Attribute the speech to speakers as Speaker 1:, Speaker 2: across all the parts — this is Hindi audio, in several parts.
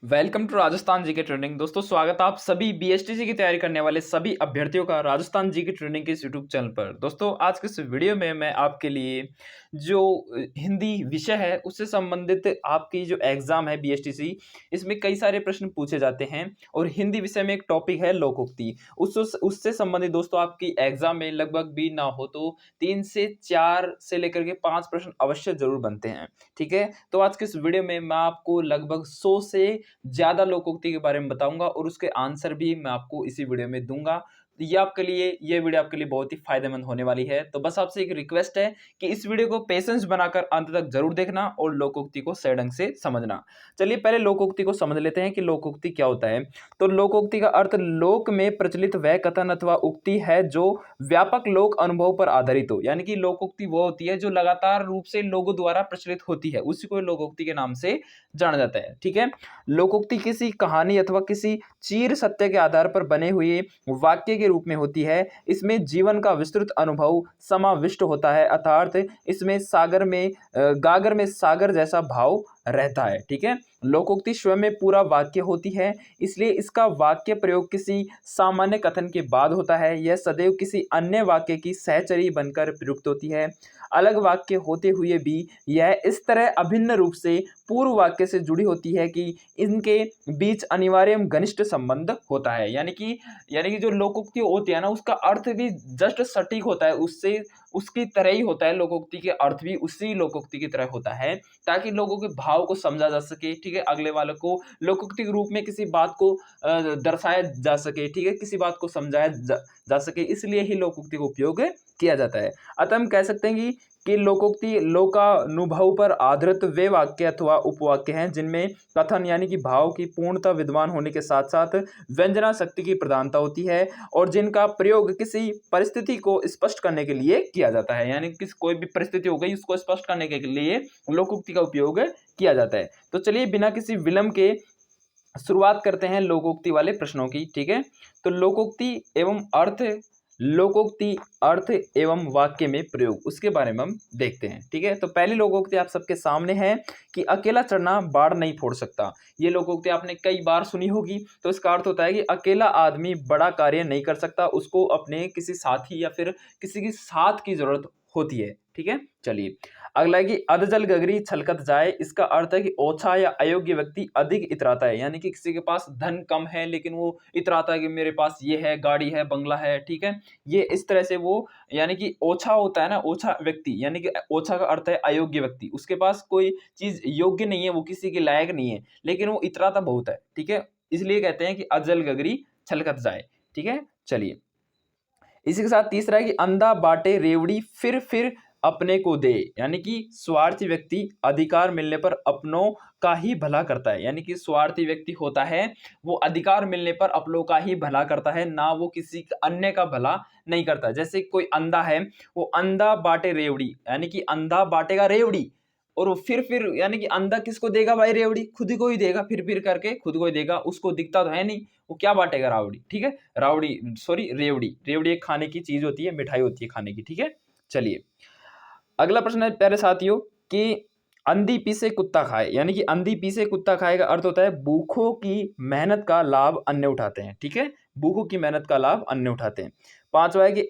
Speaker 1: Welcome to Rajasthan GK training. दोस्तों स्वागत है आप सभी बीएसटीसी की तैयारी करने वाले सभी अभ्यर्थियों का राजस्थान जीके ट्रेनिंग के इस यूट्यूब चैनल पर। दोस्तों आज के इस वीडियो में मैं आपके लिए जो हिंदी विषय है उससे संबंधित आपकी जो एग्जाम है बीएसटीसी, इसमें कई सारे प्रश्न पूछे जाते हैं और हिंदी विषय में एक टॉपिक है लोकोक्ति। उससे संबंधित दोस्तों आपकी एग्जाम में लगभग भी ना हो तो 3 से 4 से लेकर के 5 प्रश्न अवश्य जरूर बनते हैं। ठीक है, तो आज के इस वीडियो में मैं आपको लगभग 100 से ज़्यादा लोकोक्ति के बारे में बताऊँगा और उसके आंसर भी मैं आपको इसी वीडियो में दूँगा। तो ये वीडियो आपके लिए बहुत ही फ़ायदेमंद होने वाली है। तो बस आपसे एक रिक्वेस्ट है कि इस वीडियो को पेशेंस बनाकर अंत तक ज़रूर देखना और लोकोक्ति को सही ढंग से समझना। चलिए पहले लोकोक्ति को समझ लेते हैं कि लोकोक्ति क्या होता है। तो लोकोक्ति का अर्थ लोक में प्रचलित वह कथन अथवा उक्ति है जो व्यापक लोक अनुभव पर आधारित हो। यानी कि लोकोक्ति वो होती है जो लगातार रूप से लोगों द्वारा प्रचलित होती है, उसी को लोकोक्ति के नाम से जाना जाता है। ठीक है, लोकोक्ति किसी कहानी अथवा किसी चीर सत्य के आधार पर बने हुए वाक्य के रूप में होती है। इसमें जीवन का विस्तृत अनुभव समाविष्ट होता है, अर्थात इसमें गागर में सागर जैसा भाव रहता है। ठीक है, लोकोक्ति स्वयं में पूरा वाक्य होती है, इसलिए इसका वाक्य प्रयोग किसी सामान्य कथन के बाद होता है। यह सदैव किसी अन्य वाक्य की सहचरी बनकर प्रयुक्त होती है। अलग वाक्य होते हुए भी यह इस तरह अभिन्न रूप से पूर्व वाक्य से जुड़ी होती है कि इनके बीच अनिवार्य एवं घनिष्ठ संबंध होता है। यानी कि जो लोकोक्ति होती है ना, उसका अर्थ भी जस्ट सटीक होता है, उससे उसकी तरह ही होता है। लोकोक्ति के अर्थ भी उसी लोकोक्ति की तरह होता है, ताकि लोगों के भाव को समझा जा सके। ठीक है, अगले वाले को लोकोक्ति के रूप में किसी बात को दर्शाया जा सके। ठीक है, किसी बात को समझाया जा सके, इसलिए ही लोकोक्ति का उपयोग किया जाता है। अतः हम कह सकते हैं कि लोकोक्ति लोकानुभव पर आधारित वे वाक्य अथवा उपवाक्य हैं जिनमें कथन यानी कि भाव की पूर्णता विद्यमान होने के साथ साथ व्यंजना शक्ति की प्रधानता होती है और जिनका प्रयोग किसी परिस्थिति को स्पष्ट करने के लिए किया जाता है। यानी कि कोई भी परिस्थिति हो गई उसको स्पष्ट करने के लिए लोकोक्ति का उपयोग किया जाता है। तो चलिए बिना किसी विलंब के शुरुआत करते हैं लोकोक्ति वाले प्रश्नों की। ठीक है, तो लोकोक्ति अर्थ एवं वाक्य में प्रयोग, उसके बारे में हम देखते हैं। ठीक है, तो पहली लोकोक्ति आप सबके सामने है कि अकेला चढ़ना बाढ़ नहीं फोड़ सकता। ये लोकोक्ति आपने कई बार सुनी होगी। तो इसका अर्थ होता है कि अकेला आदमी बड़ा कार्य नहीं कर सकता, उसको अपने किसी साथी या फिर किसी की साथ की जरूरत होती है। ठीक है, चलिए अगला है कि अधजल गगरी छलकत जाए। इसका अर्थ है कि ओछा या अयोग्य व्यक्ति अधिक इतराता है। यानी कि किसी के पास धन कम है लेकिन वो इतराता है कि मेरे पास ये है, गाड़ी है, बंगला है। ठीक है, ये इस तरह से वो यानी कि ओछा होता है ना, ओछा व्यक्ति, यानी कि ओछा का अर्थ है अयोग्य व्यक्ति। उसके पास कोई चीज योग्य नहीं है, वो किसी के लायक नहीं है, लेकिन वो इतराता बहुत है। ठीक है, इसलिए कहते हैं कि अजल गगरी छलकत जाए। ठीक है, चलिए इसी के साथ तीसरा है कि अंधा बाटे रेवड़ी फिर अपने को दे। यानी कि स्वार्थी व्यक्ति अधिकार मिलने पर अपनों का ही भला करता है। यानी कि स्वार्थी व्यक्ति होता है वो अधिकार मिलने पर अपनों का ही भला करता है, ना वो किसी अन्य का भला नहीं करता। जैसे कोई अंधा है, वो अंधा बाटे रेवड़ी, यानी कि अंधा बाटेगा रेवड़ी, और वो फिर यानी कि अंधा किसको देगा भाई रेवड़ी? खुद को ही देगा, फिर करके खुद को ही देगा। उसको दिखता तो है नहीं, वो क्या बांटेगा? रावड़ी। ठीक है, रावड़ी सॉरी रेवड़ी। रेवड़ी एक खाने की चीज होती है, मिठाई होती है खाने की। ठीक है, चलिए अगला प्रश्न है प्यारे साथियों कि अंधी पीसे कुत्ता खाए। यानी कि अंधी पीसे कुत्ता खाए का अर्थ होता है भूखों की मेहनत का लाभ अन्य उठाते हैं। ठीक है, भूखों की मेहनत का लाभ अन्य उठाते हैं। पांचवा है कि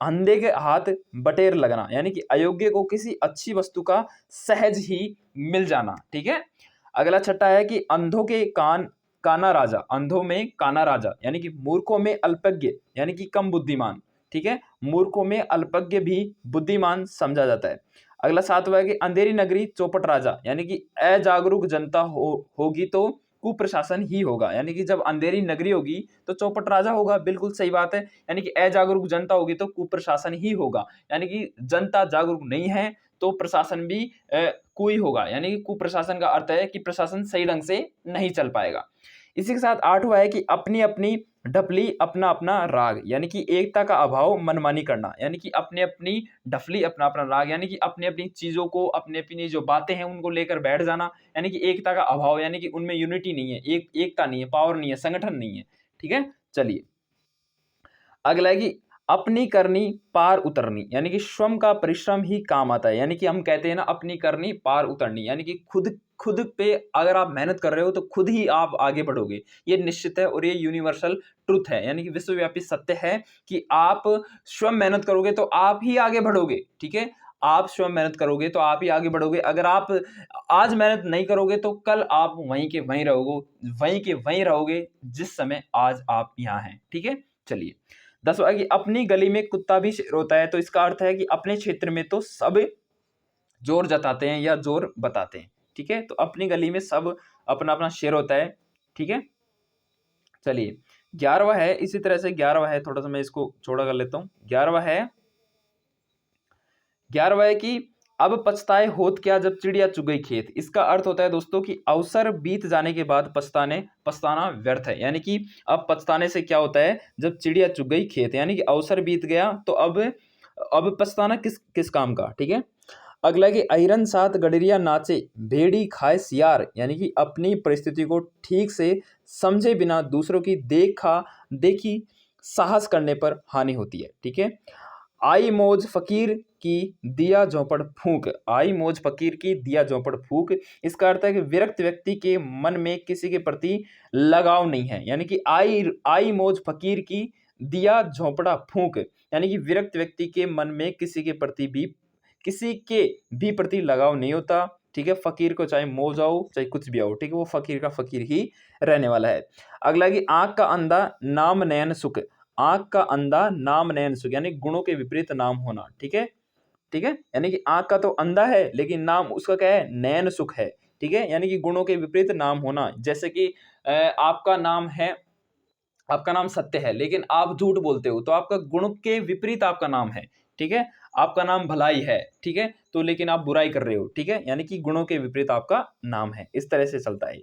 Speaker 1: अंधे के हाथ बटेर लगना। यानी कि अयोग्य को किसी अच्छी वस्तु का सहज ही मिल जाना। ठीक है, अगला छठा है कि अंधों के काना राजा। अंधों में काना राजा, यानी कि मूर्खों में अल्पज्ञ, यानी कि कम बुद्धिमान। ठीक है, मूर्खों में अल्पज्ञ भी बुद्धिमान समझा जाता है। अगला सातवां है कि अंधेरी नगरी चौपट राजा। यानी कि अजागरूक जनता होगी तो कुप्रशासन ही होगा। यानी कि जब अंधेरी नगरी होगी तो चौपट राजा होगा, बिल्कुल सही बात है। यानी कि अजागरूक जनता होगी तो कुप्रशासन ही होगा। यानी कि जनता जागरूक नहीं है तो प्रशासन भी कुई होगा। यानी कि कुप्रशासन का अर्थ है कि प्रशासन सही ढंग से नहीं चल पाएगा। इसी के साथ आठवां है कि अपनी अपनी ढपली अपना अपना राग। यानी कि एकता का अभाव मनमानी करना। यानी कि अपनी अपनी ढपली अपना अपना राग, यानी कि अपनी अपनी चीजों को, अपनी अपनी जो बातें हैं उनको लेकर बैठ जाना। यानी कि एकता का अभाव, यानी कि उनमें यूनिटी नहीं है, एकता नहीं है, पावर नहीं है, संगठन नहीं है। ठीक है, चलिए अगला है कि अपनी करनी पार उतरनी। यानी कि श्रम का परिश्रम ही काम आता है। यानी कि हम कहते हैं ना अपनी करनी पार उतरनी, यानी कि खुद खुद पे अगर आप मेहनत कर रहे हो तो खुद ही आप आगे बढ़ोगे, ये निश्चित है और ये यूनिवर्सल ट्रुथ है, यानी कि विश्वव्यापी सत्य है कि आप स्वयं मेहनत करोगे तो आप ही आगे बढ़ोगे, ठीक है। आप स्वयं मेहनत करोगे तो आप ही आगे बढ़ोगे। अगर आप आज मेहनत नहीं करोगे तो कल आप वहीं के वहीं रहोगे, वहीं के वहीं रहोगे जिस समय आज आप यहाँ हैं, ठीक है। चलिए 10वां कि अपनी गली में कुत्ता भी शेर होता है, तो इसका अर्थ है कि अपने क्षेत्र में तो सब जोर जताते हैं या जोर बताते हैं, ठीक है। तो अपनी गली में सब अपना अपना शेर होता है, ठीक है। चलिए 11वां है, इसी तरह से 11वां है, थोड़ा सा मैं इसको छोटा कर लेता हूँ। 11वां है कि अब पछताए होत क्या जब चिड़िया चुग गई खेत। इसका अर्थ होता है दोस्तों कि अवसर बीत जाने के बाद पछताना व्यर्थ है, यानी कि अब पछताने से क्या होता है, जब चिड़िया चुग गई खेत, यानी कि अवसर बीत गया तो अब पछताना किस किस काम का, ठीक है। अगला कि अहिरन साथ गडरिया नाचे भेड़ी खाए सियार, यानी कि अपनी परिस्थिति को ठीक से समझे बिना दूसरों की देखी साहस करने पर हानि होती है, ठीक है। आई मौज फकीर की दिया झोंपड़ फूंक, आई मौज फकीर की दिया झोंपड़ फूंक, इसका अर्थ है कि विरक्त व्यक्ति के मन में किसी के प्रति लगाव नहीं है, यानी कि आई मौज फकीर की दिया झोंपड़ा फूंक, यानी कि विरक्त व्यक्ति के मन में किसी के भी प्रति लगाव नहीं होता, ठीक है। फकीर को चाहे मौज आओ चाहे कुछ भी आओ, ठीक है, वो फकीर का फकीर ही रहने वाला है। अगला कि आंख का अंधा नाम नयन सुख, आंख का अंधा नाम नयन सुख, यानी गुणों के विपरीत नाम होना, ठीक है, ठीक है। यानी कि आंख का तो अंधा है लेकिन नाम उसका क्या है, नयन सुख है, ठीक है। यानी कि गुणों के विपरीत नाम होना, जैसे कि आपका नाम सत्य है लेकिन आप झूठ बोलते हो तो आपका गुण के विपरीत आपका नाम है, ठीक है। आपका नाम भलाई है, ठीक है, तो लेकिन आप बुराई कर रहे हो, ठीक है, यानी कि गुणों के विपरीत आपका नाम है, इस तरह से चलता है।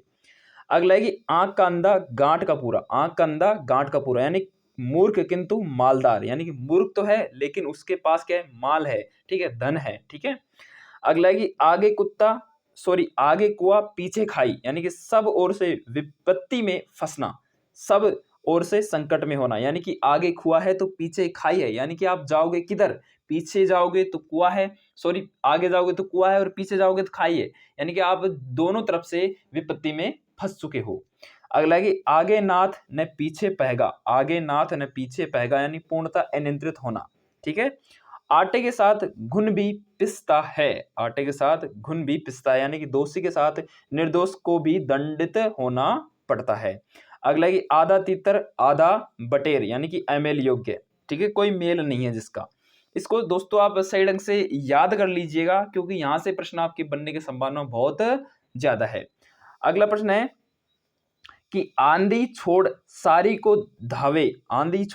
Speaker 1: अगला है कि आंख का अंधा गांठ का पूरा, आंख का अंधा गांठ का पूरा, यानी मूर्ख किंतु मालदार, यानी कि मूर्ख तो है लेकिन उसके पास क्या है, माल है, ठीक है, धन है, ठीक है। अगला है कि आगे कुआ पीछे खाई, यानी कि सब ओर से विपत्ति में फंसना, सब ओर से संकट में होना, यानी कि आगे कुआ है तो पीछे खाई है, यानी कि आप जाओगे किधर, पीछे जाओगे तो कुआ है, आगे जाओगे तो कुआ है और पीछे जाओगे तो खाई है, यानी कि आप दोनों तरफ से विपत्ति में फंस चुके हो। अगला है कि आगे नाथ न पीछे पहगा, आगे नाथ न पीछे पहगा, यानी पूर्णतः अनियंत्रित होना, ठीक है। आटे के साथ घुन भी पिसता है, आटे के साथ घुन भी पिसता है, यानी कि दोषी के साथ निर्दोष को भी दंडित होना पड़ता है। अगला कि आधा तीतर आधा बटेर, यानी कि अमेल योग्य, ठीक है, कोई मेल नहीं है जिसका। इसको दोस्तों आप सही ढंग से याद कर लीजिएगा क्योंकि यहां से प्रश्न आपके बनने की संभावना बहुत ज्यादा है। अगला प्रश्न है कि आंधी छोड़ सारी को धावे, आधी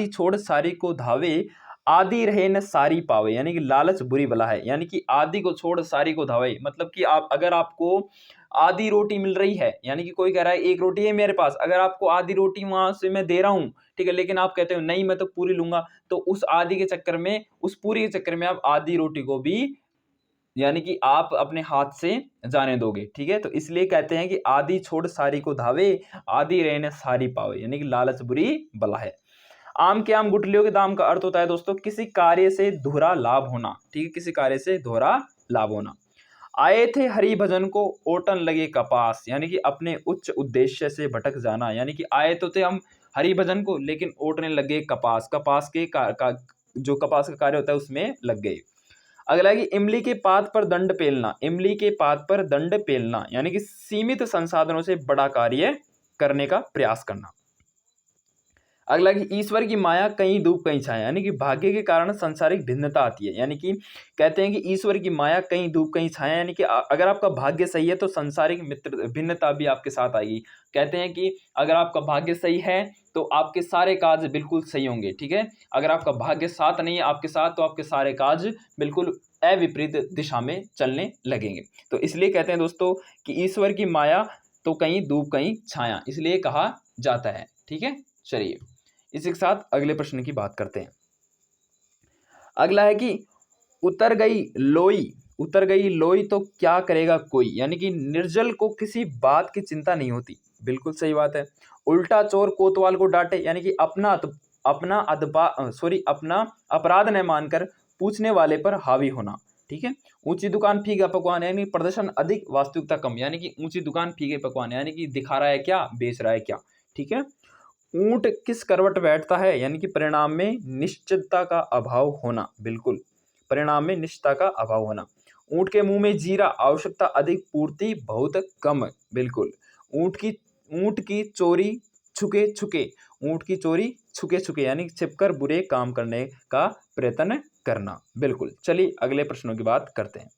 Speaker 1: छोड़ सारी को धावे, आधी रहे न सारी पावे, यानी कि लालच बुरी बला है, यानी कि आधी को छोड़ सारी को धावे, मतलब कि अगर आपको आधी रोटी मिल रही है, यानी कि कोई कह रहा है एक रोटी है मेरे पास, अगर आपको आधी रोटी वहां से मैं दे रहा हूं, ठीक है, लेकिन आप कहते हो नहीं मैं तो पूरी लूंगा, तो उस आधी के चक्कर में, उस पूरी के चक्कर में आप आधी रोटी को भी यानी कि आप अपने हाथ से जाने दोगे, ठीक है। तो इसलिए कहते हैं कि आधी छोड़ सारी को धावे, आधी रहने सारी पावे, यानी कि लालच बुरी बला है। आम के आम गुठलियों के दाम का अर्थ होता है दोस्तों किसी कार्य से दोहरा लाभ होना, ठीक है, किसी कार्य से दोहरा लाभ होना। आए थे हरि भजन को ओटन लगे कपास, यानी कि अपने उच्च उद्देश्य से भटक जाना, यानी कि आए तो थे हम हरि भजन को लेकिन ओटने लगे कपास जो कपास का कार्य होता है उसमें लग गए। अगला है कि इमली के पात पर दंड पेलना, इमली के पात पर दंड पेलना, यानी कि सीमित संसाधनों से बड़ा कार्य करने का प्रयास करना। अगला कि ईश्वर की माया कहीं धूप कहीं छाया, यानी कि भाग्य के कारण सांसारिक भिन्नता आती है, यानी कि कहते हैं कि ईश्वर की माया कहीं धूप कहीं छाया, यानी कि अगर आपका भाग्य सही है तो सांसारिक मित्र भिन्नता भी आपके साथ आएगी। कहते हैं कि अगर आपका भाग्य सही है तो आपके सारे काज बिल्कुल सही होंगे, ठीक है। अगर आपका भाग्य साथ नहीं है आपके साथ तो आपके सारे काज बिल्कुल अविपरीत दिशा में चलने लगेंगे। तो इसलिए कहते हैं दोस्तों कि ईश्वर की माया तो कहीं धूप कहीं छाया, इसलिए कहा जाता है, ठीक है। चलिए इसी के साथ अगले प्रश्न की बात करते हैं। अगला है कि उतर गई लोई तो क्या करेगा कोई, यानी कि निर्जल को किसी बात की चिंता नहीं होती, बिल्कुल सही बात है। उल्टा चोर कोतवाल को डांटे, यानी कि अपना अपराध न मानकर पूछने वाले पर हावी होना, ठीक है। ऊंची दुकान फीका पकवान यानी प्रदर्शन अधिक वास्तविकता कम, यानी कि ऊंची दुकान फीके पकवान यानी कि दिखा रहा है क्या, बेच रहा है क्या, ठीक है। ऊंट किस करवट बैठता है, यानी कि परिणाम में निश्चितता का अभाव होना, बिल्कुल परिणाम में निश्चितता का अभाव होना। ऊंट के मुंह में जीरा, आवश्यकता अधिक पूर्ति बहुत कम, बिल्कुल। ऊंट की चोरी छुके छुके, ऊंट की चोरी छुके छुके यानी छिपकर बुरे काम करने का प्रयत्न करना, बिल्कुल। चलिए अगले प्रश्नों की बात करते हैं।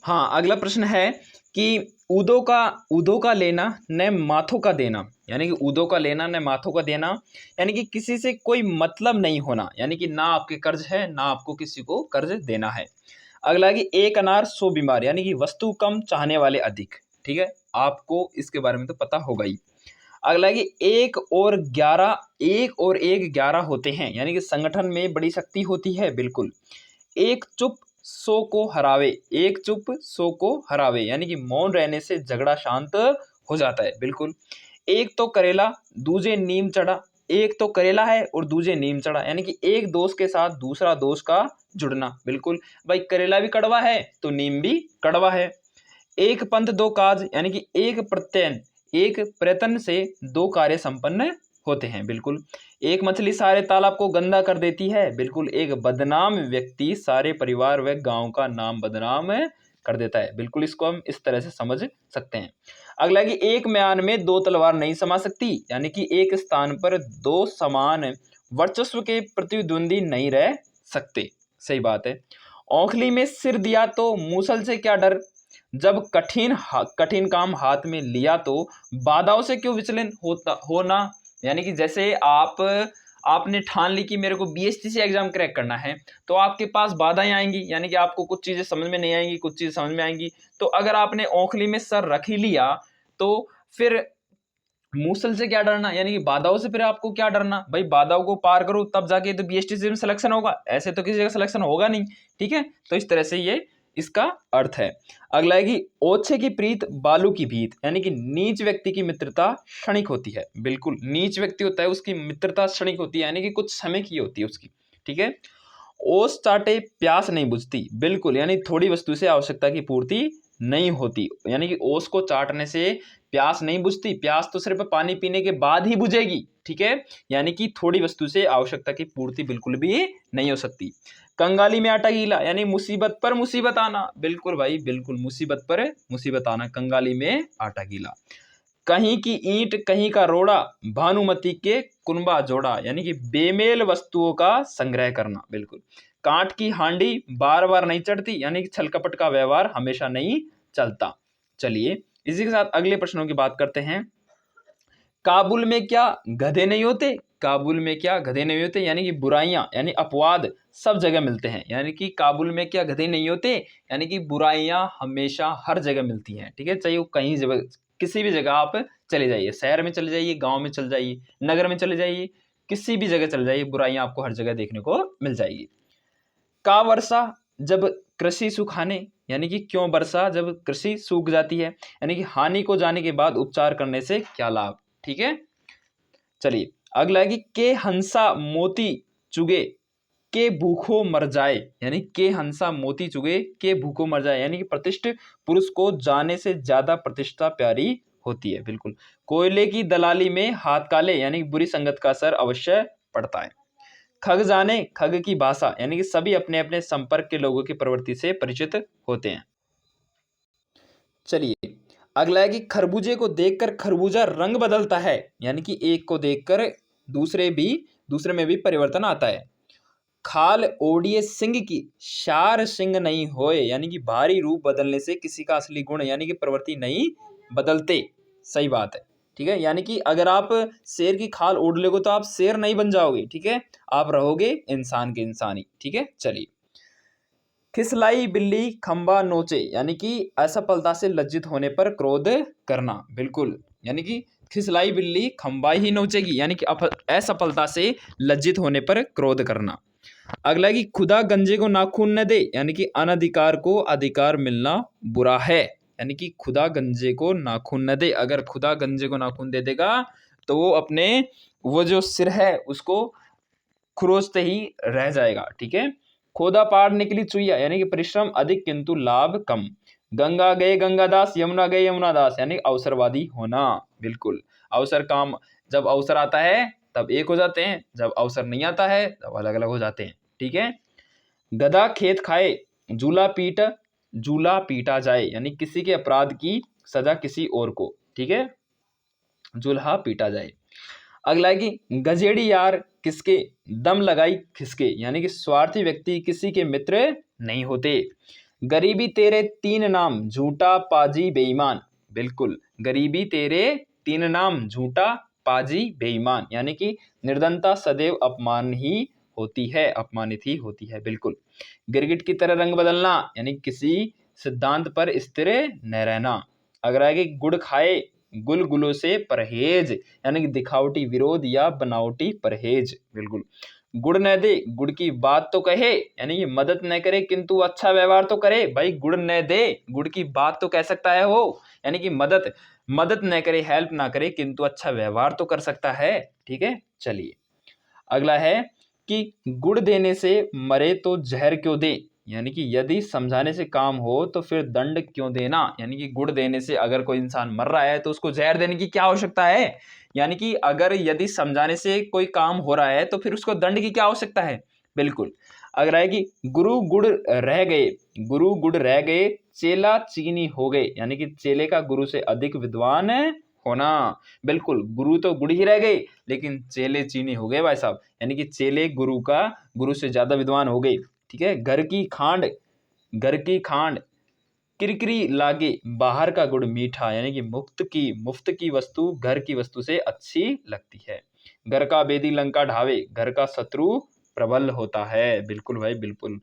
Speaker 1: हाँ, अगला प्रश्न है कि ऊदों का लेना न माथों का देना, यानी कि ऊदों का लेना न माथों का देना, यानी कि किसी से कोई मतलब नहीं होना, यानी कि ना आपके कर्ज है ना आपको किसी को कर्ज देना है। अगला है कि एक अनार 100 बीमार, यानी कि वस्तु कम चाहने वाले अधिक, ठीक है, आपको इसके बारे में तो पता होगा ही। अगला है कि 1 और 1 11 होते हैं, यानी कि संगठन में बड़ी शक्ति होती है, बिल्कुल। एक चुप 100 को हरावे, एक चुप 100 को हरावे, यानी कि मौन रहने से झगड़ा शांत हो जाता है, बिल्कुल। एक तो करेला दूजे नीम चढ़ा, एक तो करेला है और दूजे नीम चढ़ा, यानी कि एक दोस्त के साथ दूसरा दोस्त का जुड़ना, बिल्कुल भाई, करेला भी कड़वा है तो नीम भी कड़वा है। एक पंथ दो काज, यानी कि एक प्रयत्न से 2 कार्य संपन्न होते हैं, बिल्कुल। एक मछली सारे तालाब को गंदा कर देती है, बिल्कुल। एक बदनाम व्यक्ति सारे परिवार व गांव का नाम बदनाम कर देता है, बिल्कुल। इसको हम इस तरह से समझ सकते हैं। अगला कि एक म्यान में 2 तलवार नहीं समा सकती, यानी कि एक स्थान पर 2 समान वर्चस्व के प्रतिद्वंदी नहीं रह सकते, सही बात है। औखली में सिर दिया तो मूसल से क्या डर, जब कठिन काम हाथ में लिया तो बाधाओं से क्यों विचलन होना, यानी कि जैसे आपने ठान ली कि मेरे को बीएसटीसी एग्जाम क्रैक करना है, तो आपके पास बाधाएं आएंगी, यानी कि आपको कुछ चीजें समझ में नहीं आएंगी, कुछ चीजें समझ में आएंगी। तो अगर आपने औखली में सर रख ही लिया तो फिर मूसल से क्या डरना, यानी कि बाधाओं से फिर आपको क्या डरना, भाई बाधाओं को पार करो तब जाके तो बीएसटीसी में सिलेक्शन होगा, ऐसे तो किसी जगह सिलेक्शन होगा नहीं, ठीक है। तो इस तरह से ये इसका अर्थ है। अगला है कि ओछे की प्रीत बालू की भीत, यानी कि नीच व्यक्ति की मित्रता क्षणिक होती है, बिल्कुल। नीच व्यक्ति होता है उसकी मित्रता क्षणिक होती है, यानी कि कुछ समय की होती है उसकी, ठीक है। ओस चाटे प्यास नहीं बुझती, बिल्कुल, यानी थोड़ी वस्तु से आवश्यकता की पूर्ति नहीं होती, यानी कि ओस को चाटने से प्यास नहीं बुझती, प्यास तो सिर्फ पानी पीने के बाद ही बुझेगी, ठीक है। यानी कि थोड़ी वस्तु से आवश्यकता की पूर्ति बिल्कुल भी नहीं हो सकती। कंगाली में आटा गीला, यानी मुसीबत पर मुसीबत आना, बिल्कुल भाई बिल्कुल, मुसीबत पर मुसीबत आना, कंगाली में आटा गीला। कहीं की ईंट कहीं का रोड़ा, भानुमति के कुनबा जोड़ा, यानी कि बेमेल वस्तुओं का संग्रह करना, बिल्कुल। कांट की हांडी बार बार नहीं चढ़ती, यानी कि छल कपट का व्यवहार हमेशा नहीं चलता। चलिए इसी के साथ अगले प्रश्नों की बात करते हैं। काबुल में क्या गधे नहीं होते, काबुल में क्या गधे नहीं होते, यानी कि बुराइयां यानी अपवाद सब जगह मिलते हैं, यानी कि काबुल में क्या गधे नहीं होते, यानी कि बुराइयां हमेशा हर जगह मिलती हैं, ठीक है। चाहे वो कहीं जगह किसी भी जगह आप चले जाइए, शहर में चले जाइए, गांव में चले जाइए, नगर में चले जाइए, किसी भी जगह चले जाइए, बुराइयां आपको हर जगह देखने को मिल जाएगी। का वर्षा जब कृषि सुखाने, यानी कि क्यों वर्षा जब कृषि सूख जाती है, यानी कि हानि को जाने के बाद उपचार करने से क्या लाभ, ठीक है। चलिए अगला है कि के हंसा मोती चुगे के भूखों मर जाए, यानी के हंसा मोती चुगे के भूखों मर जाए, यानी कि प्रतिष्ठित पुरुष को जाने से ज्यादा प्रतिष्ठा प्यारी होती है, बिल्कुल। कोयले की दलाली में हाथ काले, यानी कि बुरी संगत का असर अवश्य पड़ता है। खग जाने खग की भाषा, यानी कि सभी अपने अपने संपर्क के लोगों की प्रवृत्ति से परिचित होते हैं। चलिए अगला है कि खरबूजे को देखकर खरबूजा रंग बदलता है, यानी कि एक को देखकर दूसरे में भी परिवर्तन आता है। खाल ओढ़िए सिंह की शार सिंह नहीं होए, यानी कि भारी रूप बदलने से किसी का असली गुण यानी कि प्रवृत्ति नहीं बदलते, सही बात है, ठीक है। यानी कि अगर आप शेर की खाल ओढ़ लोगे तो आप शेर नहीं बन जाओगे, ठीक है, आप रहोगे इंसान के इंसानी, ठीक है। चलिए खिसलाई बिल्ली खंबा नोचे, यानी कि असफलता से लज्जित होने पर क्रोध करना, बिल्कुल, यानी कि खिसलाई बिल्ली खंबा ही नोचेगी, यानी कि असफलता से लज्जित होने पर क्रोध करना। अगला कि खुदा गंजे को नाखून न दे, यानी कि अनधिकार को अधिकार मिलना बुरा है, यानी कि खुदा गंजे को नाखून न दे, अगर खुदा गंजे को नाखून दे देगा तो वो जो सिर है उसको खुरोचते ही रह जाएगा, ठीक है। खोदा पहाड़ निकली चुईया, यानी कि परिश्रम अधिक किंतु लाभ कम। गंगा गए गंगादास, यमुना गए यमुनादास, यानी अवसरवादी होना। बिल्कुल, अवसर काम, जब अवसर आता है तब एक हो जाते हैं, जब अवसर नहीं आता है तब अलग अलग हो जाते हैं। ठीक है। गधा खेत खाए, जूला पीटा जाए, यानी किसी के अपराध की सजा किसी और को, ठीक है, जुल्हा पीटा जाए। अगला है कि गजेड़ी यार किसके, दम लगाई खिसके, यानी कि स्वार्थी व्यक्ति किसी के मित्र नहीं होते। गरीबी तेरे तीन नाम, झूठा पाजी बेईमान। बिल्कुल, गरीबी तेरे तीन नाम, झूठा पाजी बेईमान, यानी कि निर्धनता सदैव अपमान ही होती है, अपमानित ही होती है। बिल्कुल। गिरगिट की तरह रंग बदलना, यानी किसी सिद्धांत पर स्थिर न रहना। अगर आगे गुड़ खाए गुलगुलों से परहेज, यानी कि दिखावटी विरोध या बनावटी परहेज। बिल्कुल। गुड़ न दे गुड़ की बात तो कहे, यानी कि मदद न करे किंतु अच्छा व्यवहार तो करे। भाई गुड़ न दे गुड़ की बात तो कह सकता है वो, यानी कि मदद न करे, हेल्प ना करे, किंतु अच्छा व्यवहार तो कर सकता है। ठीक है। चलिए अगला है कि गुड़ देने से मरे तो जहर क्यों दे, यानी कि यदि समझाने से काम हो तो फिर दंड क्यों देना, यानी कि गुड़ देने से अगर कोई इंसान मर रहा है तो उसको जहर देने की क्या आवश्यकता है, यानी कि अगर यदि समझाने से कोई काम हो रहा है तो फिर उसको दंड की क्या आवश्यकता है। बिल्कुल। अगर है कि गुरु गुड़ रह गए चेला चीनी हो गए, यानी कि चेले का गुरु से अधिक विद्वान होना। बिल्कुल, गुरु तो गुड़ ही रह गए लेकिन चेले चीनी हो गए भाई साहब, यानी कि चेले गुरु से ज्यादा विद्वान हो गए। ठीक है। घर की खांड किरकिरी लागे, बाहर का गुड़ मीठा, यानी कि मुफ्त की वस्तु घर की वस्तु से अच्छी लगती है। घर का बेदी लंका ढावे, घर का शत्रु प्रबल होता है। बिल्कुल भाई बिल्कुल।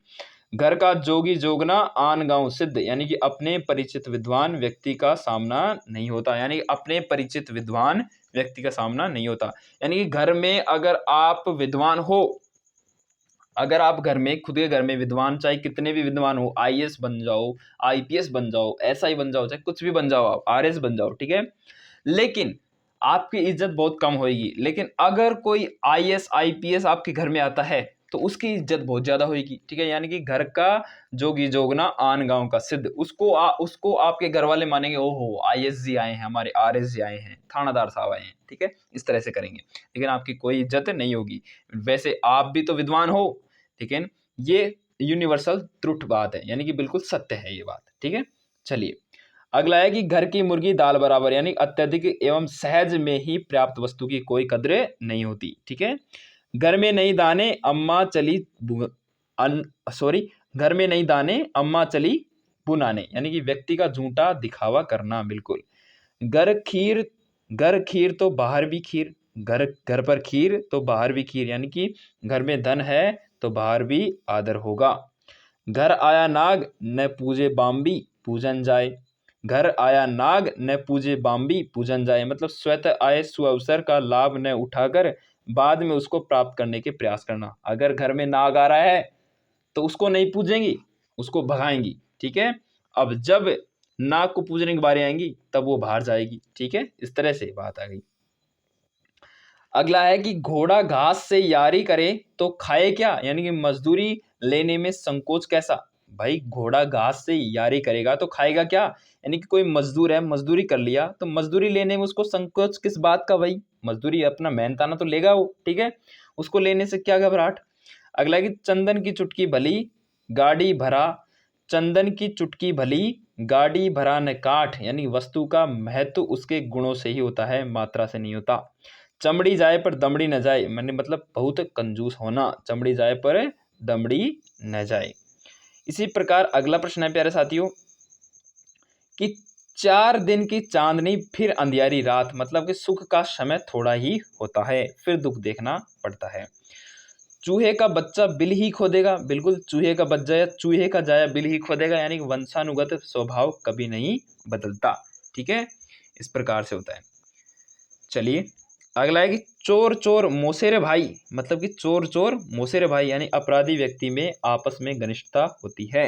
Speaker 1: घर का जोगी जोगना आन गांव सिद्ध, यानी कि अपने परिचित विद्वान व्यक्ति का सामना नहीं होता, यानी अपने परिचित विद्वान व्यक्ति का सामना नहीं होता, यानी कि घर में अगर आप विद्वान हो, अगर आप घर में खुद के घर में विद्वान, चाहे कितने भी विद्वान हो, आईएएस बन जाओ, आईपीएस बन जाओ, एसआई बन जाओ, चाहे कुछ भी बन जाओ, आप आरएस बन जाओ, ठीक है, लेकिन आपकी इज्जत बहुत कम होगी। लेकिन अगर कोई आईएएस आईपीएस आपके घर में आता है तो उसकी इज्जत बहुत ज्यादा होगी। ठीक है। यानी कि घर का जोगी जोगना आन गांव का सिद्ध, उसको आपके घर वाले मानेंगे, ओहो आईएएस जी आए हैं, हमारे आरएस जी आए हैं, थानादार साहब आए हैं। ठीक है। इस तरह से करेंगे, लेकिन आपकी कोई इज्जत नहीं होगी। वैसे आप भी तो विद्वान हो, लेकिन ये यूनिवर्सल ट्रुथ बात है, यानी कि बिल्कुल सत्य है ये बात। ठीक है। चलिए अगला है कि घर की मुर्गी दाल बराबर, यानी अत्यधिक एवं सहज में ही प्राप्त वस्तु की कोई कद्र नहीं होती। ठीक है। घर में नहीं दाने अम्मा चली घर में नहीं दाने अम्मा चली बुनाने, यानी कि व्यक्ति का झूठा दिखावा करना। बिल्कुल। घर खीर तो बाहर भी खीर, घर पर खीर तो बाहर भी खीर, यानी कि घर में धन है तो बाहर भी आदर होगा। घर आया नाग न पूजे बाम्बी पूजन जाए, घर आया नाग न पूजे बाम्बी पूजन जाए, मतलब स्वतः आए सुअवसर का लाभ न उठाकर बाद में उसको प्राप्त करने के प्रयास करना। अगर घर में नाग आ रहा है तो उसको नहीं पूजेंगी, उसको भगाएंगी। ठीक है। अब जब नाग को पूजने की बारी आएंगी तब वो बाहर जाएगी। ठीक है। इस तरह से बात आ गई। अगला है कि घोड़ा घास से यारी करे तो खाए क्या, यानी कि मजदूरी लेने में संकोच कैसा। भाई घोड़ा घास से यारी करेगा तो खाएगा क्या, यानी कि कोई मजदूर है, मजदूरी कर लिया तो मजदूरी लेने में उसको संकोच किस बात का, भाई मजदूरी अपना मेहनताना तो लेगा वो। ठीक है। उसको लेने से क्या घबराहट। अगला है कि चंदन की चुटकी भली गाड़ी भरा, चंदन की चुटकी भली गाड़ी भरा न काठ, यानी वस्तु का महत्व उसके गुणों से ही होता है, मात्रा से नहीं होता। चमड़ी जाए पर दमड़ी न जाए, मैंने मतलब बहुत कंजूस होना, चमड़ी जाए पर दमड़ी न जाए। इसी प्रकार अगला प्रश्न है प्यारे साथियों कि 4 दिन की चांदनी फिर अंधियारी रात, मतलब कि सुख का समय थोड़ा ही होता है, फिर दुख देखना पड़ता है। चूहे का बच्चा बिल ही खोदेगा, बिल्कुल चूहे का बच्चा या चूहे का जाया बिल ही खोदेगा, यानी कि वंशानुगत स्वभाव कभी नहीं बदलता। ठीक है। इस प्रकार से होता है। चलिए अगला है कि चोर चोर मोसेरे भाई, मतलब कि चोर चोर मोसेरे भाई, यानी अपराधी व्यक्ति में आपस में घनिष्ठता होती है।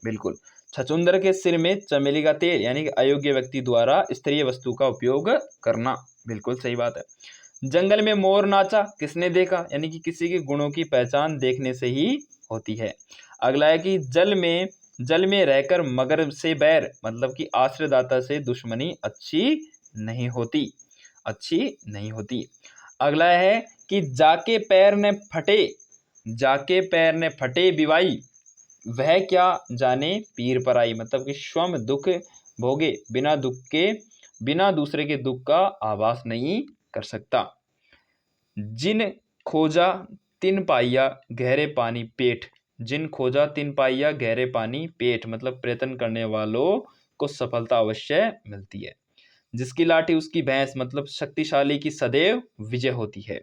Speaker 1: बिल्कुल। छछूंदर के सिर में चमेली का तेल, यानी कि अयोग्य व्यक्ति द्वारा स्तरीय वस्तु का उपयोग करना। बिल्कुल सही बात है। जंगल में मोर नाचा, किसने देखा, यानी कि किसी के गुणों की पहचान देखने से ही होती है। अगला है कि जल में रहकर मगर से बैर, मतलब कि आश्रयदाता से दुश्मनी अच्छी नहीं होती। अगला है कि जाके पैर ने फटे बिवाई, वह क्या जाने पीर पराई, मतलब कि स्वयं दुख भोगे बिना दूसरे के दुख का आभास नहीं कर सकता। जिन खोजा तिन पाइया गहरे पानी पेट, जिन खोजा तिन पाइया गहरे पानी पेट, मतलब प्रयत्न करने वालों को सफलता अवश्य मिलती है। जिसकी लाठी उसकी भैंस, मतलब शक्तिशाली की सदैव विजय होती है।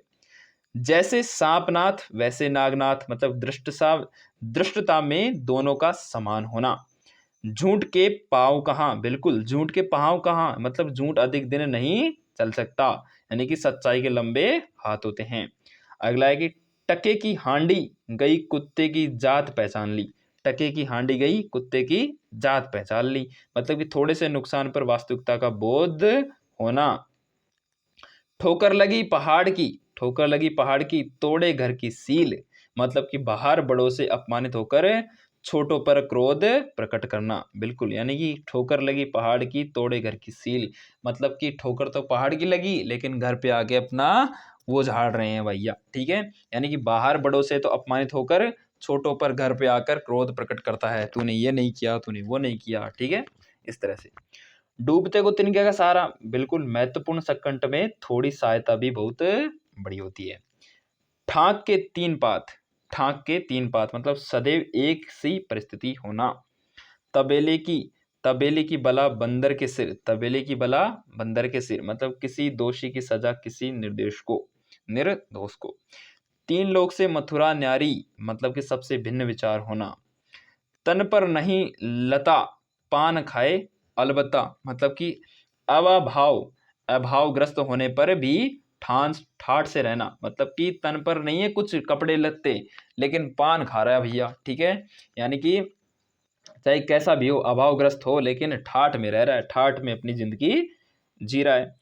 Speaker 1: जैसे सांपनाथ वैसे नागनाथ, मतलब दृष्टता में दोनों का समान होना। झूठ के पांव कहाँ, बिल्कुल झूठ के पांव कहाँ, मतलब झूठ अधिक दिन नहीं चल सकता, यानी कि सच्चाई के लंबे हाथ होते हैं। अगला है कि टके की हांडी गई कुत्ते की जात पहचान ली, टके की हांडी गई कुत्ते की जात पहचान ली, मतलब कि थोड़े से नुकसान पर वास्तविकता का बोध होना। ठोकर लगी पहाड़ की तोड़े घर की सील, मतलब कि बाहर बड़ों से अपमानित होकर छोटों पर क्रोध प्रकट करना, बिल्कुल, यानी कि ठोकर लगी पहाड़ की तोड़े घर की सील, मतलब कि ठोकर तो पहाड़ की लगी लेकिन घर पे आके अपना वो झाड़ रहे हैं भैया, ठीक है। यानी कि बाहर बड़ों से तो अपमानित होकर छोटों पर घर पे आकर क्रोध प्रकट करता है, तूने ये नहीं किया, तूने वो नहीं किया, ठीक है, इस तरह से। डूबते को तिनके का सहारा, बिल्कुल महत्वपूर्ण संकट में थोड़ी सहायता भी बहुत बड़ी होती है। ठाक के तीन पात, मतलब सदैव एक सी परिस्थिति होना। तबेले की बला बंदर के सिर, मतलब किसी दोषी की सजा किसी निर्दोष को। तीन लोग से मथुरा न्यारी, मतलब कि सबसे भिन्न विचार होना। तन पर नहीं लता पान खाए अलबत्ता, मतलब कि अभावग्रस्त होने पर भी ठाठ से रहना, मतलब कि तन पर नहीं है कुछ कपड़े लत्ते लेकिन पान खा रहा है भैया, ठीक है, यानी कि चाहे कैसा भी हो, अभावग्रस्त हो, लेकिन ठाठ में रह रहा है, ठाठ में अपनी जिंदगी जी रहा है।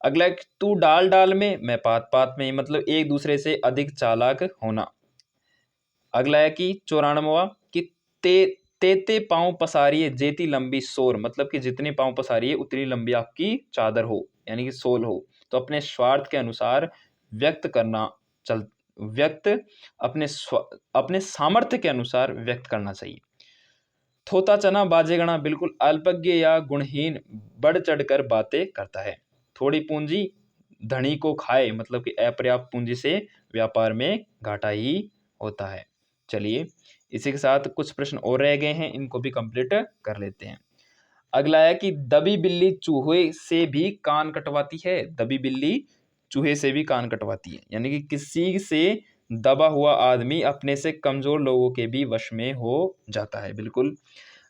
Speaker 1: अगला, तू डाल डाल में मैं पात पात में, मतलब एक दूसरे से अधिक चालाक होना। अगला है कि 94वां कि तेते पांव पसारिए जेती लंबी सोर, मतलब कि जितने पांव पसारिए उतनी लंबी आपकी चादर हो, यानी कि सोल हो। तो अपने स्वार्थ के अनुसार व्यक्त करना चल व्यक्त अपने सामर्थ्य के अनुसार व्यक्त करना चाहिए। थोता चना बाजेगणा, बिल्कुल अल्पज्ञ या गुणहीन बढ़ चढ़कर बातें करता है। थोड़ी पूंजी धनी को खाए, मतलब कि अपर्याप्त पूंजी से व्यापार में घाटा ही होता है। चलिए, इसी के साथ कुछ प्रश्न और रह गए हैं, इनको भी कंप्लीट कर लेते हैं। अगला है कि दबी बिल्ली चूहे से भी कान कटवाती है, दबी बिल्ली चूहे से भी कान कटवाती है, यानी कि किसी से दबा हुआ आदमी अपने से कमजोर लोगों के भी वश में हो जाता है, बिल्कुल।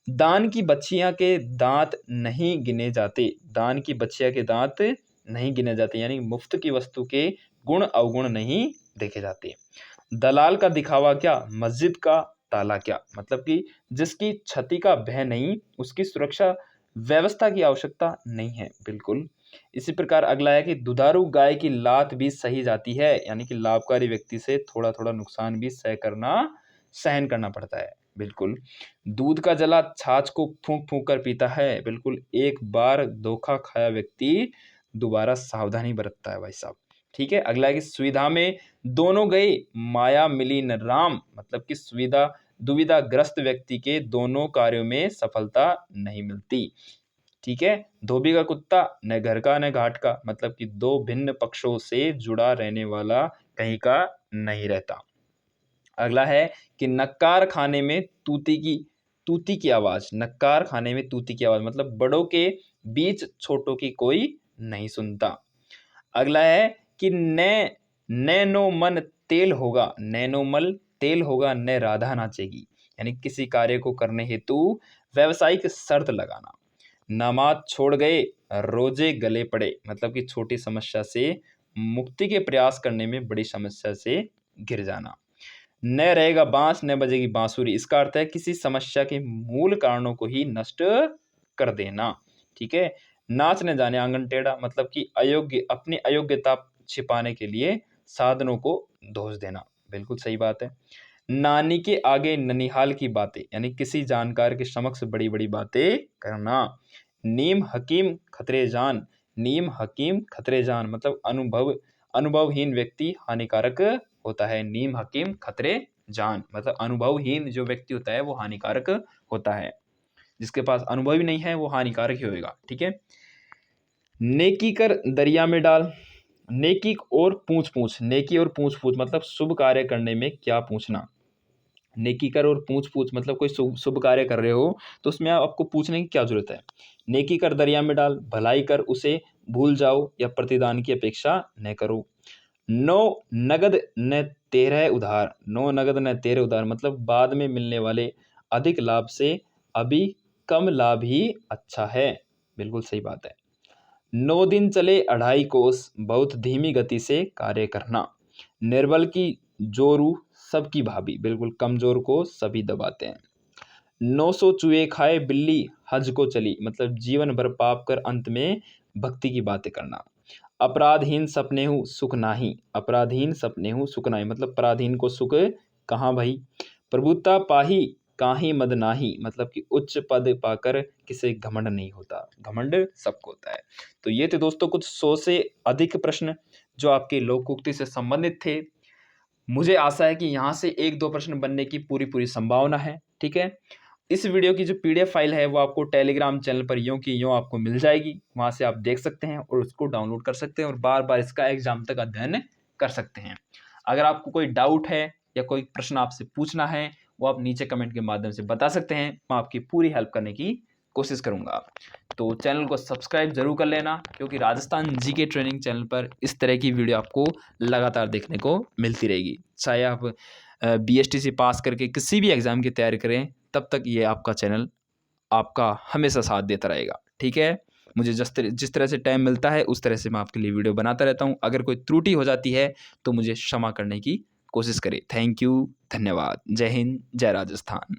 Speaker 1: दान की बच्चियां के दांत नहीं गिने जाते, दान की बच्चियां के दांत नहीं गिने जाते, यानी मुफ्त की वस्तु के गुण अवगुण नहीं देखे जाते। दलाल का दिखावा क्या, मस्जिद का ताला क्या, मतलब कि जिसकी क्षति का भय नहीं उसकी सुरक्षा व्यवस्था की आवश्यकता नहीं है, बिल्कुल। इसी प्रकार अगला है कि दुधारू गाय की लात भी सही जाती है, यानी कि लाभकारी व्यक्ति से थोड़ा थोड़ा नुकसान भी सहन करना पड़ता है, बिल्कुल। दूध का जला छाछ को फूंक फूंक कर पीता है, बिल्कुल। एक बार धोखा खाया व्यक्ति दोबारा सावधानी बरतता है भाई साहब, ठीक है। अगला है कि सुविधा में दोनों गए माया मिली न राम, मतलब कि दुविधाग्रस्त व्यक्ति के दोनों कार्यों में सफलता नहीं मिलती, ठीक है। धोबी का कुत्ता न घर का न घाट का, मतलब कि दो भिन्न पक्षों से जुड़ा रहने वाला कहीं का नहीं रहता। अगला है कि नक्कार खाने में तूती की आवाज, नक्कार खाने में तूती की आवाज, मतलब बड़ों के बीच छोटों की कोई नहीं सुनता। अगला है कि नैनो मन तेल होगा न राधा नाचेगी, यानी किसी कार्य को करने हेतु व्यवसायिक शर्त लगाना। नमाज छोड़ गए रोजे गले पड़े, मतलब कि छोटी समस्या से मुक्ति के प्रयास करने में बड़ी समस्या से घिर जाना। न रहेगा बांस न बजेगी बांसुरी, इसका अर्थ है किसी समस्या के मूल कारणों को ही नष्ट कर देना, ठीक है। नाच न जाने आंगन टेढ़ा, मतलब कि अपनी अयोग्यता छिपाने के लिए साधनों को दोष देना, बिल्कुल सही बात है। नानी के आगे ननिहाल की बातें, यानी किसी जानकार के समक्ष बड़ी बड़ी बातें करना। नीम हकीम खतरे जान, नीम हकीम खतरे जान मतलब अनुभवहीन व्यक्ति हानिकारक होता है। नीम हकीम खतरे जान मतलब अनुभवहीन जो व्यक्ति होता है वो हानिकारक होता है। जिसके पास अनुभव ही नहीं है वो हानिकारक ही होगा। ठीक है। नेकी कर दरिया में डाल, नेकी और पूछ पूछ, नेकी और पूछ पूछ मतलब शुभ कार्य करने में क्या पूछना। नेकी कर और पूछ पूछ मतलब कोई शुभ कार्य कर रहे हो तो उसमें आपको पूछने की क्या जरूरत है। नेकी कर दरिया में डाल, भलाई कर उसे भूल जाओ या प्रतिदान की अपेक्षा न करो। नो नगद न तेरह उधार, नो नगद न तेरह उधार मतलब बाद में मिलने वाले अधिक लाभ से अभी कम लाभ ही अच्छा है, बिल्कुल सही बात है। 9 दिन चले 2.5 कोस, बहुत धीमी गति से कार्य करना। निर्बल की जोरू सबकी भाभी, बिल्कुल कमजोर को सभी दबाते हैं। 900 चूहे खाए बिल्ली हज को चली मतलब जीवन भर पाप कर अंत में भक्ति की बातें करना। अपराधहीन सपने हूँ सुख नाही, अपराधहीन सपने हूँ सुख नाही मतलब पराधीन को सुख कहाँ भाई। प्रभुता पाही काहि मद नाही मतलब कि उच्च पद पाकर किसे घमंड नहीं होता, घमंड सबको होता है। तो ये थे दोस्तों कुछ 100 से अधिक प्रश्न जो आपके लोकोक्ति से संबंधित थे। मुझे आशा है कि यहाँ से 1-2 प्रश्न बनने की पूरी संभावना है। ठीक है। इस वीडियो की जो PDF फाइल है वो आपको टेलीग्राम चैनल पर यूं की यूं आपको मिल जाएगी, वहाँ से आप देख सकते हैं और उसको डाउनलोड कर सकते हैं और बार बार इसका एग्जाम तक अध्ययन कर सकते हैं। अगर आपको कोई डाउट है या कोई प्रश्न आपसे पूछना है वो आप नीचे कमेंट के माध्यम से बता सकते हैं, मैं आपकी पूरी हेल्प करने की कोशिश करूँगा। तो चैनल को सब्सक्राइब जरूर कर लेना क्योंकि राजस्थान GK ट्रेनिंग चैनल पर इस तरह की वीडियो आपको लगातार देखने को मिलती रहेगी। चाहे आप BSTC पास करके किसी भी एग्ज़ाम की तैयारी करें तब तक ये आपका चैनल आपका हमेशा साथ देता रहेगा। ठीक है। मुझे जिस तरह से टाइम मिलता है उस तरह से मैं आपके लिए वीडियो बनाता रहता हूँ। अगर कोई त्रुटि हो जाती है तो मुझे क्षमा करने की कोशिश करें। थैंक यू, धन्यवाद। जय हिंद, जय राजस्थान।